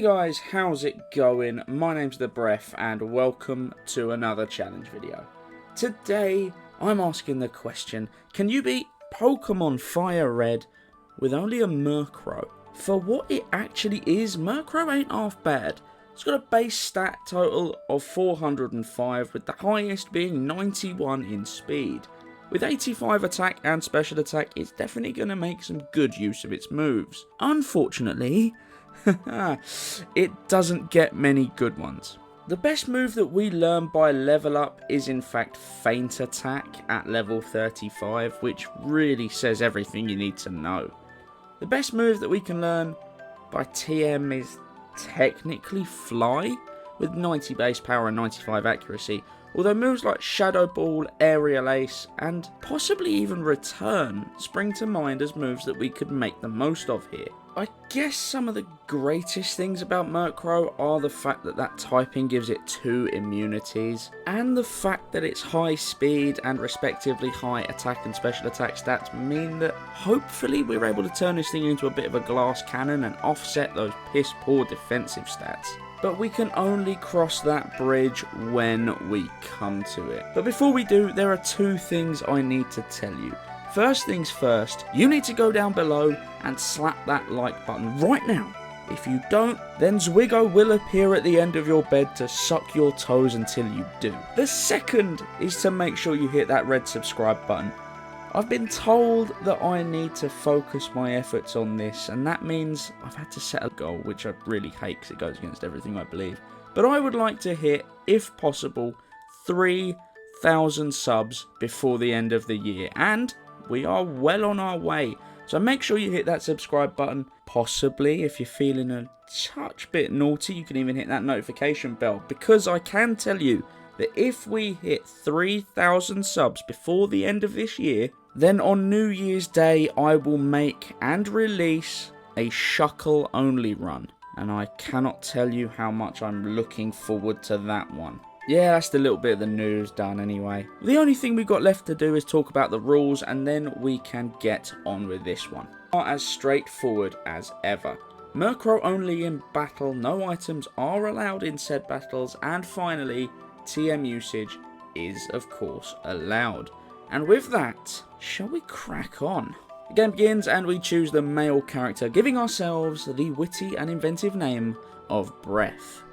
guys, how's it going? My name's The Breath and welcome to another challenge video. Today I'm asking the question, can you beat Pokemon Fire Red with only a Murkrow? For what it actually is, Murkrow ain't half bad. It's got a base stat total of 405 with the highest being 91 in speed. With 85 attack and special attack, it's definitely going to make some good use of its moves. Unfortunately, it doesn't get many good ones. The best move that we learn by level up is in fact Feint Attack at level 35, which really says everything you need to know. The best move that we can learn by TM is technically Fly, with 90 base power and 95 accuracy, although moves like Shadow Ball, Aerial Ace, and possibly even Return spring to mind as moves that we could make the most of here. I guess some of the greatest things about Murkrow are the fact that typing gives it 2 immunities, and the fact that its high speed and respectively high attack and special attack stats mean that hopefully we're able to turn this thing into a bit of a glass cannon and offset those piss poor defensive stats. But we can only cross that bridge when we come to it. But before we do, there are 2 things I need to tell you. First things first, you need to go down below and slap that like button right now. If you don't, then Zwiggo will appear at the end of your bed to suck your toes until you do. The second is to make sure you hit that red subscribe button. I've been told that I need to focus my efforts on this, and that means I've had to set a goal, which I really hate because it goes against everything I believe. But I would like to hit, if possible, 3,000 subs before the end of the year, and we are well on our way. So make sure you hit that subscribe button. Possibly, if you're feeling a touch bit naughty, you can even hit that notification bell, because I can tell you that if we hit 3,000 subs before the end of this year, then on New Year's Day I will make and release a Shuckle only run. And I cannot tell you how much I'm looking forward to that one. Yeah, that's the little bit of the news done anyway. The only thing we've got left to do is talk about the rules, and then we can get on with this one. Not as straightforward as ever. Murkrow only in battle, no items are allowed in said battles, and finally, TM usage is of course allowed. And with that, shall we crack on? The game begins and we choose the male character, giving ourselves the witty and inventive name of Breath.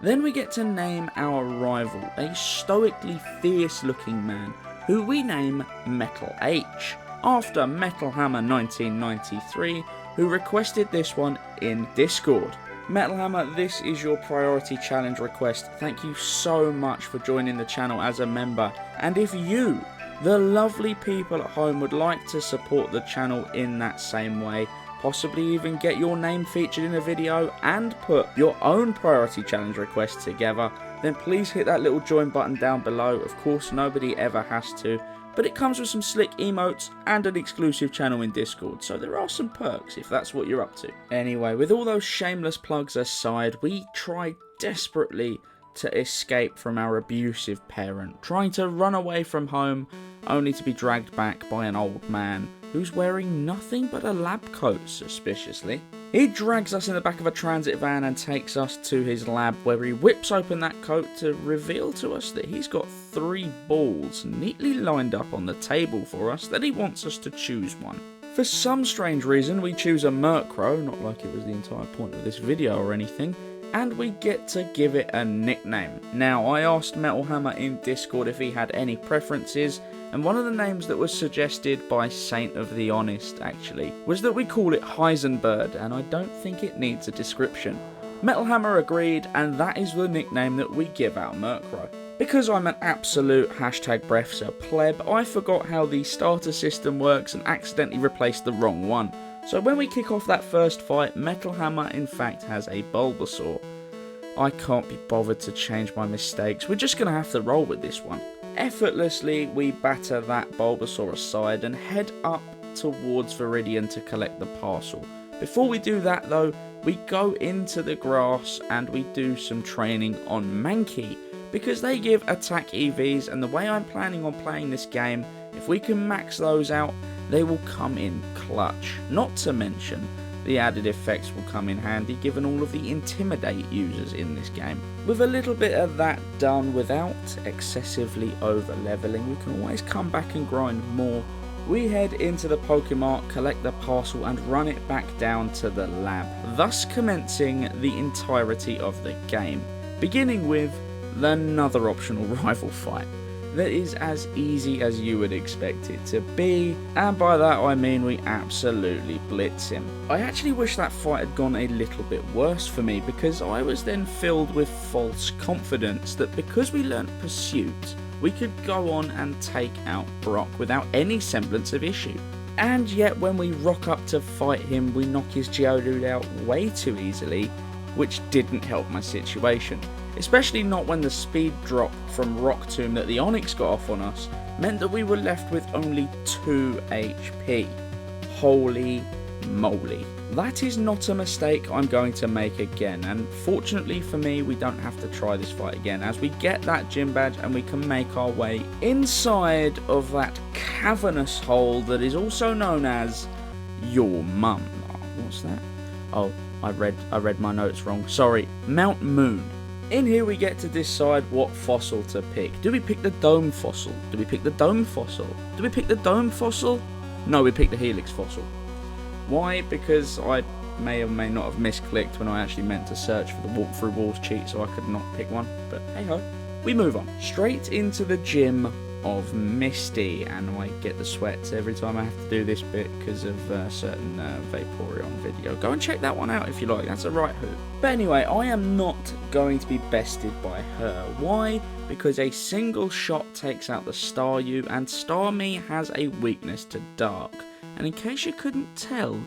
Then we get to name our rival, a stoically fierce looking man, who we name Metal H, after Metal Hammer 1993, who requested this one in Discord. Metal Hammer, this is your priority challenge request. Thank you so much for joining the channel as a member, and if you, the lovely people at home, would like to support the channel in that same way, possibly even get your name featured in a video and put your own priority challenge request together, then please hit that little join button down below. Of course, nobody ever has to, but it comes with some slick emotes and an exclusive channel in Discord, so there are some perks if that's what you're up to. Anyway, with all those shameless plugs aside, we try desperately to escape from our abusive parent, trying to run away from home only to be dragged back by an old man who's wearing nothing but a lab coat, suspiciously. He drags us in the back of a transit van and takes us to his lab, where he whips open that coat to reveal to us that he's got 3 balls neatly lined up on the table for us that he wants us to choose one. For some strange reason, we choose a Murkrow, not like it was the entire point of this video or anything, and we get to give it a nickname. Now, I asked Metal Hammer in Discord if he had any preferences, and one of the names that was suggested by Saint of the Honest, actually, was that we call it Heisenberg, and I don't think it needs a description. Metal Hammer agreed, and that is the nickname that we give our Murkrow. Because I'm an absolute #BreathSir pleb, I forgot how the starter system works and accidentally replaced the wrong one. So when we kick off that first fight, Metal Hammer in fact has a Bulbasaur. I can't be bothered to change my mistakes, we're just going to have to roll with this one. Effortlessly, we batter that Bulbasaur aside and head up towards Viridian to collect the parcel. Before we do that though, we go into the grass and we do some training on Mankey, because they give attack EVs, and the way I'm planning on playing this game, if we can max those out, they will come in clutch. Not to mention the added effects will come in handy given all of the intimidate users in this game. With a little bit of that done without excessively over leveling, we can always come back and grind more. We head into the Pokemart, collect the parcel and run it back down to the lab, thus commencing the entirety of the game, beginning with another optional rival fight that is as easy as you would expect it to be, and by that I mean we absolutely blitz him. I actually wish that fight had gone a little bit worse for me, because I was then filled with false confidence that because we learnt Pursuit, we could go on and take out Brock without any semblance of issue. And yet when we rock up to fight him, we knock his Geodude out way too easily, which didn't help my situation. Especially not when the speed drop from Rock Tomb that the Onix got off on us meant that we were left with only 2 HP. Holy moly. That is not a mistake I'm going to make again, and fortunately for me we don't have to try this fight again, as we get that gym badge and we can make our way inside of that cavernous hole that is also known as your mum. What's that? Oh, I read my notes wrong. Sorry, Mount Moon. In here we get to decide what fossil to pick. Do we pick the Dome fossil? Do we pick the Dome fossil? Do we pick the Dome fossil? No, we pick the Helix fossil. Why? Because I may or may not have misclicked when I actually meant to search for the walkthrough walls cheat, so I could not pick one. But hey ho, we move on. Straight into the gym of Misty, and I get the sweats every time I have to do this bit because of a certain Vaporeon video. Go and check that one out if you like, that's a right hoot. But anyway, I am not going to be bested by her. Why? Because a single shot takes out the Staryu, and Starmie has a weakness to Dark. And in case you couldn't tell,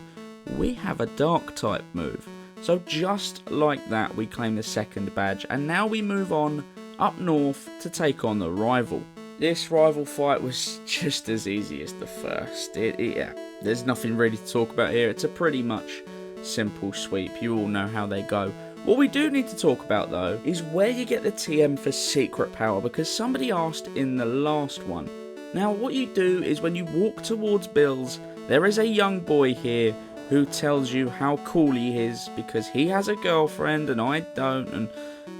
we have a Dark type move. So just like that, we claim the second badge, and now we move on up north to take on the rival. This rival fight was just as easy as the first. Yeah, there's nothing really to talk about here. It's a pretty much simple sweep. You all know how they go. What we do need to talk about though is where you get the TM for secret power, because somebody asked in the last one. Now what you do is when you walk towards Bill's, there is a young boy here who tells you how cool he is because he has a girlfriend and I don't, and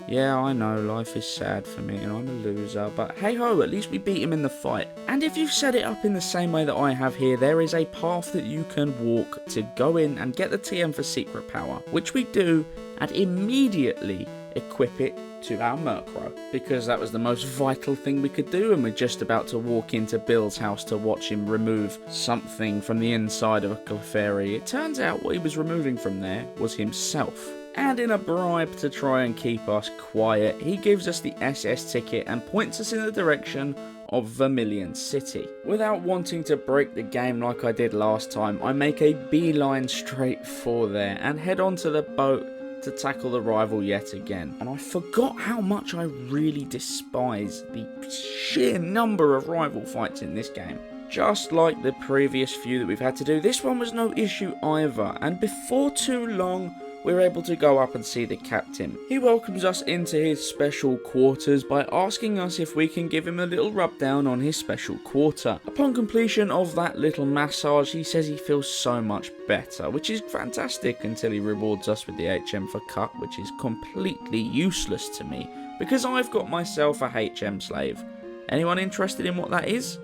yeah, I know, life is sad for me and I'm a loser, but hey ho, at least we beat him in the fight. And if you've set it up in the same way that I have here, there is a path that you can walk to go in and get the TM for secret power, which we do, and immediately equip it to our Murkrow, because that was the most vital thing we could do, and we're just about to walk into Bill's house to watch him remove something from the inside of a Clefairy. It turns out what he was removing from there was himself. And in a bribe to try and keep us quiet, he gives us the SS ticket and points us in the direction of Vermilion City. Without wanting to break the game like I did last time, I make a beeline straight for there and head onto the boat to tackle the rival yet again. And I forgot how much I really despise the sheer number of rival fights in this game. Just like the previous few that we've had to do, this one was no issue either, and before too long we're able to go up and see the captain. He welcomes us into his special quarters by asking us if we can give him a little rub down on his special quarter. Upon completion of that little massage, he says he feels so much better, which is fantastic until he rewards us with the HM for cut, which is completely useless to me because I've got myself a HM slave. Anyone interested in what that is?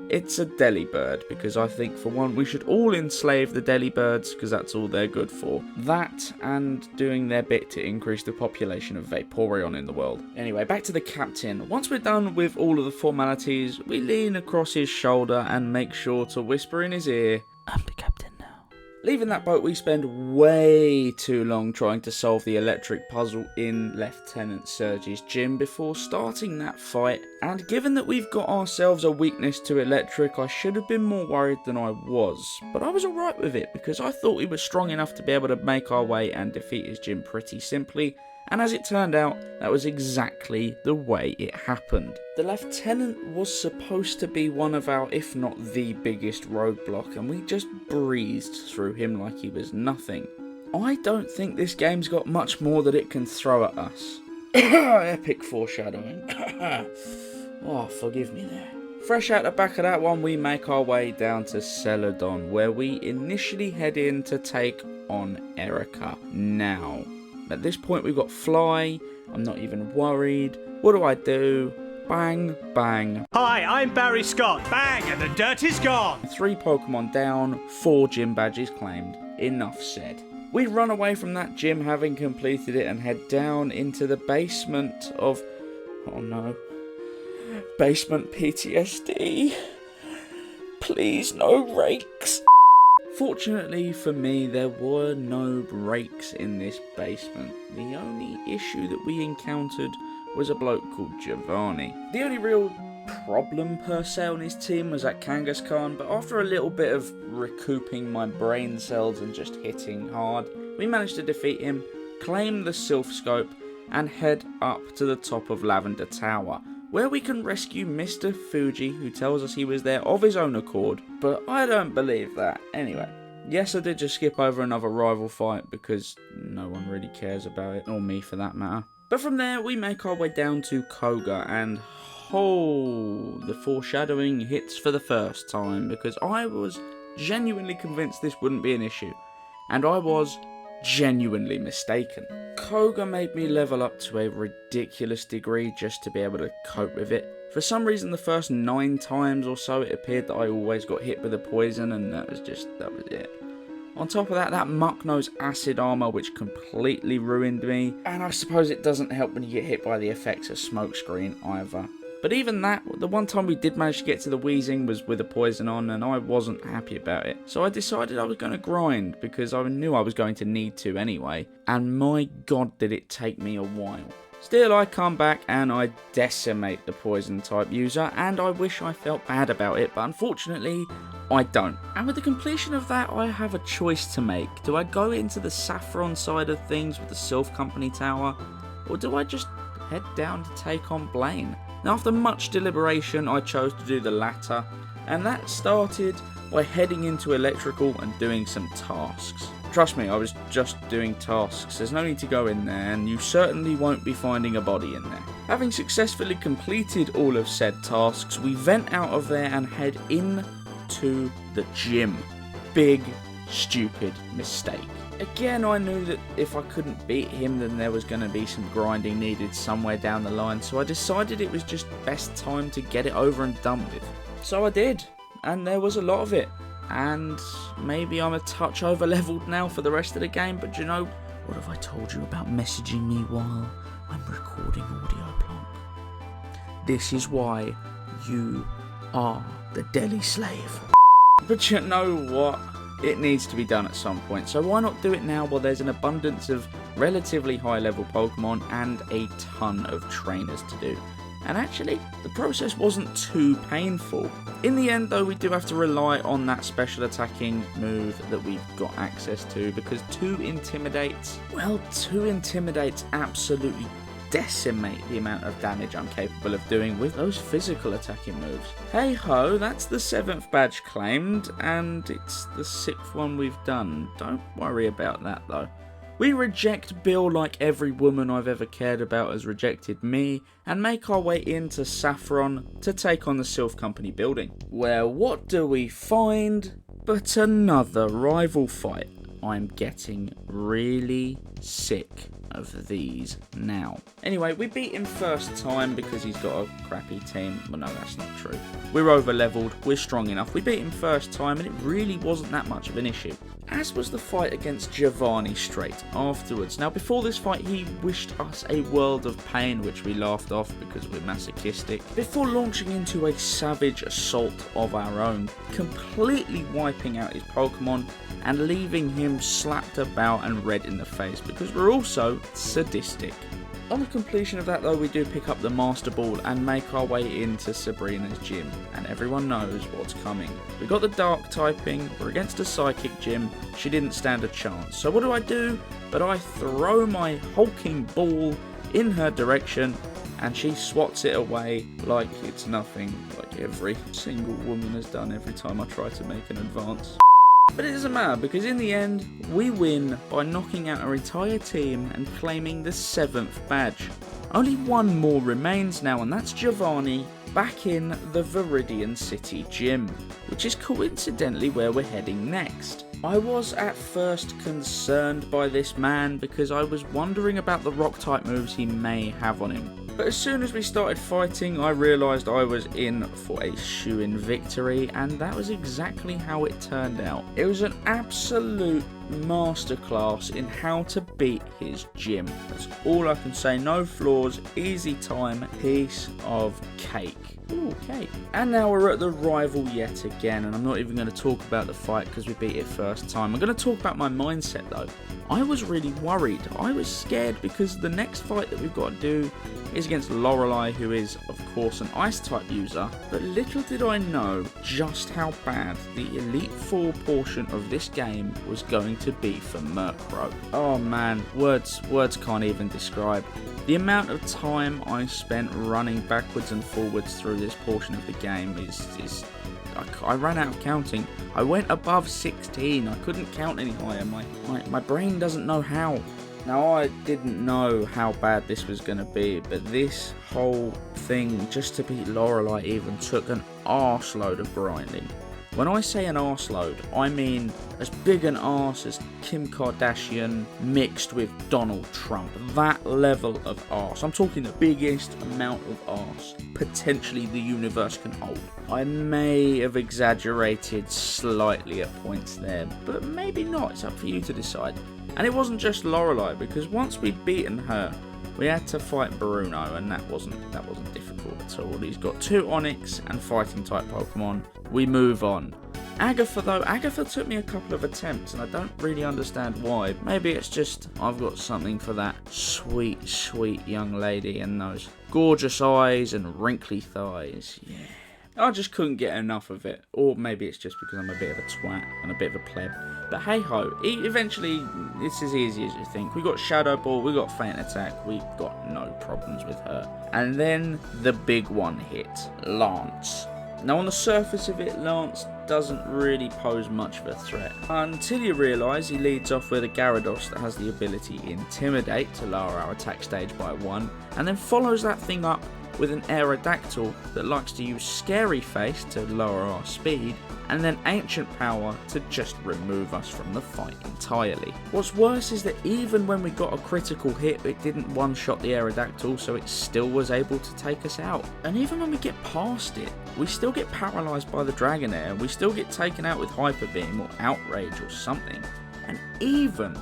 It's a Delibird, because I think for one we should all enslave the Delibirds because that's all they're good for. That and doing their bit to increase the population of Vaporeon in the world. Anyway, back to the captain. Once we're done with all of the formalities, we lean across his shoulder and make sure to whisper in his ear, "I'm the captain now." Leaving that boat, we spend way too long trying to solve the electric puzzle in Lieutenant Surge's gym before starting that fight, and given that we've got ourselves a weakness to electric, I should have been more worried than I was, but I was alright with it because I thought we were strong enough to be able to make our way and defeat his gym pretty simply, and as it turned out, that was exactly the way it happened. The Lieutenant was supposed to be one of our, if not the biggest roadblock, and we just breezed through him like he was nothing. I don't think this game's got much more that it can throw at us. Epic foreshadowing. Oh, forgive me there. Fresh out the back of that one, we make our way down to Celadon, where we initially head in to take on Erica now. At this point we've got Fly. I'm not even worried. What do? Bang, bang. Hi, I'm Barry Scott. Bang, and the dirt is gone. 3 Pokemon down, 4 gym badges claimed. Enough said. We run away from that gym having completed it and head down into the basement of... oh no. Basement PTSD. Please, no rakes. Fortunately for me, there were no rakes in this basement. The only issue that we encountered was a bloke called Giovanni. The only real problem per se on his team was at Kangaskhan, but after a little bit of recouping my brain cells and just hitting hard, we managed to defeat him, claim the Sylph Scope, and head up to the top of Lavender Tower, where we can rescue Mr. Fuji, who tells us he was there of his own accord, but I don't believe that. Anyway, yes, I did just skip over another rival fight because no one really cares about it, or me for that matter. But from there, we make our way down to Koga, and oh, the foreshadowing hits for the first time, because I was genuinely convinced this wouldn't be an issue, and I was genuinely mistaken. Koga made me level up to a ridiculous degree just to be able to cope with it. For some reason, the first 9 times or so, it appeared that I always got hit with a poison, and that was it. On top of that, that Mucknose acid armor, which completely ruined me. And I suppose it doesn't help when you get hit by the effects of Smokescreen either. But even that, the one time we did manage to get to the Wheezing was with a poison on, and I wasn't happy about it. So I decided I was going to grind, because I knew I was going to need to anyway. And my god, did it take me a while. Still, I come back and I decimate the poison type user, and I wish I felt bad about it, but unfortunately, I don't. And with the completion of that, I have a choice to make. Do I go into the Saffron side of things with the Sylph Company Tower, or do I just head down to take on Blaine? Now, after much deliberation, I chose to do the latter, and that started by heading into Electrical and doing some tasks. Trust me, I was just doing tasks. There's no need to go in there, and you certainly won't be finding a body in there. Having successfully completed all of said tasks, we vent out of there and head into the gym. Big, stupid mistake. Again, I knew that if I couldn't beat him, then there was going to be some grinding needed somewhere down the line, so I decided it was just best time to get it over and done with. So I did, and there was a lot of it. And maybe I'm a touch over leveled now for the rest of the game, but you know, what have I told you about messaging me while I'm recording audio plonk? This is why you are the deli slave. But you know what? It needs to be done at some point, so why not do it now while there's an abundance of relatively high level Pokemon and a ton of trainers to do. And actually, the process wasn't too painful. In the end though, we do have to rely on that special attacking move that we've got access to, because 2 Intimidates absolutely decimate the amount of damage I'm capable of doing with those physical attacking moves. Hey ho, that's the 7th badge claimed, and it's the 6th one we've done. Don't worry about that though. We reject Bill like every woman I've ever cared about has rejected me, and make our way into Saffron to take on the Sylph Company building. Where what do we find but another rival fight? I'm getting really sick of these now. Anyway, we beat him first time because he's got a crappy team. Well, no, that's not true. We're over leveled, we're strong enough. We beat him first time and it really wasn't that much of an issue. As was the fight against Giovanni straight afterwards. Now, before this fight, he wished us a world of pain, which we laughed off because we're masochistic, before launching into a savage assault of our own, completely wiping out his Pokemon and leaving him slapped about and red in the face, because we're also sadistic. On the completion of that though, we do pick up the Master Ball and make our way into Sabrina's gym, and everyone knows what's coming. We got the Dark typing, we're against a Psychic gym, she didn't stand a chance. So what do? But I throw my hulking ball in her direction, and she swats it away like it's nothing, like every single woman has done every time I try to make an advance. But it doesn't matter, because in the end, we win by knocking out our entire team and claiming the 7th badge. Only one more remains now, and that's Giovanni, back in the Viridian City Gym, which is coincidentally where we're heading next. I was at first concerned by this man because I was wondering about the rock type moves he may have on him. But as soon as we started fighting, I realised I was in for a shoo-in victory, and that was exactly how it turned out. It was an absolute masterclass in how to beat his gym. That's all I can say. No flaws, easy time, piece of cake. Ooh, cake. And now we're at the rival yet again, and I'm not even going to talk about the fight because we beat it first time. I'm going to talk about my mindset though. I was really worried. I was scared because the next fight that we've got to do is against Lorelei, who is of course an ice type user, but little did I know just how bad the Elite Four portion of this game was going to be for Murkrow. Oh man, words can't even describe. The amount of time I spent running backwards and forwards through this portion of the game is I ran out of counting. I went above 16. I couldn't count any higher. My brain doesn't know how. Now, I didn't know how bad this was going to be, but this whole thing, just to beat Lorelei even, took an arseload of grinding. When I say an arseload, I mean as big an arse as Kim Kardashian mixed with Donald Trump. That level of arse. I'm talking the biggest amount of arse potentially the universe can hold. I may have exaggerated slightly at points there, but maybe not. It's up for you to decide. And it wasn't just Lorelei, because once we'd beaten her, we had to fight Bruno, and that wasn't difficult at all. He's got 2 Onix and fighting type Pokemon. We move on. Agatha though, Agatha took me a couple of attempts, and I don't really understand why. Maybe it's just I've got something for that sweet, sweet young lady and those gorgeous eyes and wrinkly thighs. Yeah. I just couldn't get enough of it. Or maybe it's just because I'm a bit of a twat and a bit of a pleb. But hey ho, eventually it's as easy as you think. We got Shadow Ball, we got Feint Attack, we got no problems with her. And then the big one hit, Lance. Now on the surface of it, Lance doesn't really pose much of a threat. Until you realise he leads off with a Gyarados that has the ability Intimidate to lower our attack stage by 1, and then follows that thing up with an Aerodactyl that likes to use Scary Face to lower our speed, and then Ancient Power to just remove us from the fight entirely. What's worse is that even when we got a critical hit, it didn't one-shot the Aerodactyl, so it still was able to take us out. And even when we get past it, we still get paralysed by the Dragonair, we still get taken out with Hyper Beam or Outrage or something. And even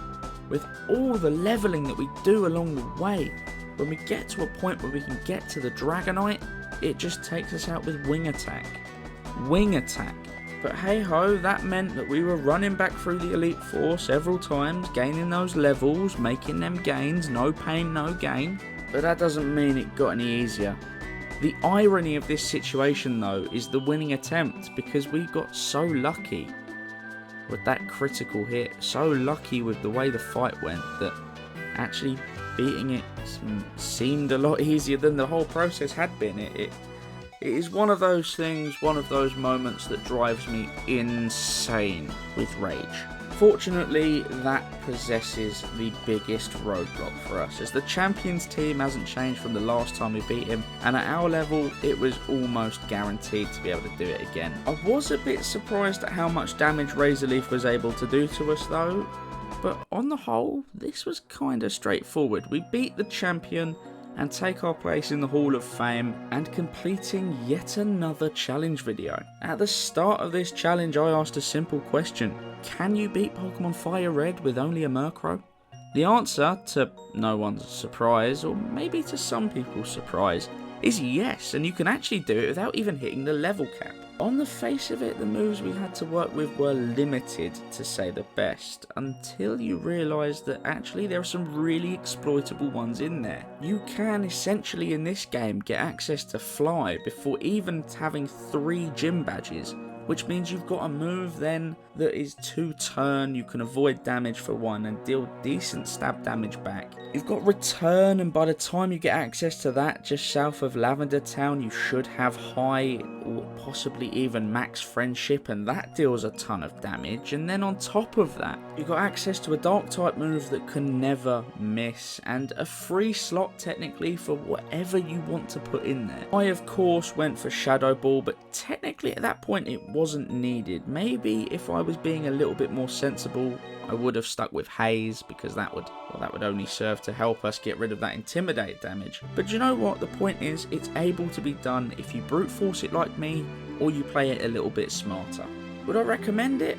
with all the levelling that we do along the way, when we get to a point where we can get to the Dragonite, it just takes us out with Wing Attack. Wing Attack. But hey ho, that meant that we were running back through the Elite Four several times, gaining those levels, making them gains, no pain, no gain. But that doesn't mean it got any easier. The irony of this situation though is the winning attempt, because we got so lucky with that critical hit, so lucky with the way the fight went, that actually beating it seemed a lot easier than the whole process had been. It is one of those things, one of those moments that drives me insane with rage. Fortunately, that possesses the biggest roadblock for us, as the Champions team hasn't changed from the last time we beat him, and at our level, it was almost guaranteed to be able to do it again. I was a bit surprised at how much damage Razor Leaf was able to do to us though, but on the whole, this was kinda straightforward. We beat the champion and take our place in the Hall of Fame, and completing yet another challenge video. At the start of this challenge, I asked a simple question: can you beat Pokemon Fire Red with only a Murkrow? The answer, to no one's surprise, or maybe to some people's surprise, is yes, and you can actually do it without even hitting the level cap. On the face of it, the moves we had to work with were limited, to say the best, until you realise that actually there are some really exploitable ones in there. You can essentially in this game get access to Fly before even having 3 gym badges, which means you've got a move then that is 2 turn. You can avoid damage for 1 and deal decent stab damage back. You've got return, and by the time you get access to that just south of Lavender Town, you should have high or possibly even max friendship, and that deals a ton of damage. And then on top of that, you've got access to a dark type move that can never miss, and a free slot technically for whatever you want to put in there. I of course went for Shadow Ball, but technically at that point it wasn't needed. Maybe if I was being a little bit more sensible, I would have stuck with Haze, because that would only serve to help us get rid of that Intimidate damage. But you know what, the point is, it's able to be done if you brute force it like me, or you play it a little bit smarter. Would I recommend it?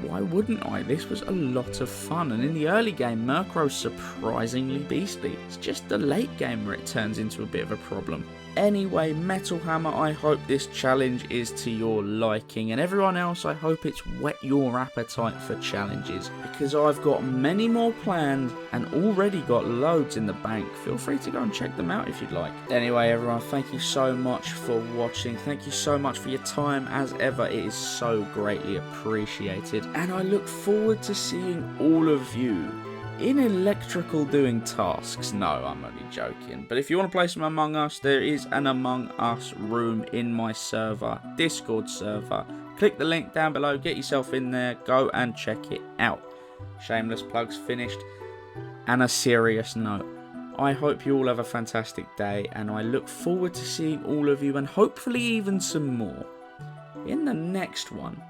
Why wouldn't I? This was a lot of fun, and in the early game, Murkrow's surprisingly beastly. It's just the late game where it turns into a bit of a problem. Anyway, Metal Hammer, I hope this challenge is to your liking, and everyone else, I hope it's whet your appetite for challenges, because I've got many more planned and already got loads in the bank. Feel free to go and check them out if you'd like. Anyway, everyone, thank you so much for watching. Thank you so much for your time. As ever, it is so greatly appreciated, and I look forward to seeing all of you in Electrical doing tasks. No, I'm only joking. But if you want to play some Among Us, there is an Among Us room in my server, Discord server. Click the link down below, get yourself in there, go and check it out. Shameless plugs finished. And a serious note, I hope you all have a fantastic day, and I look forward to seeing all of you, and hopefully even some more, in the next one.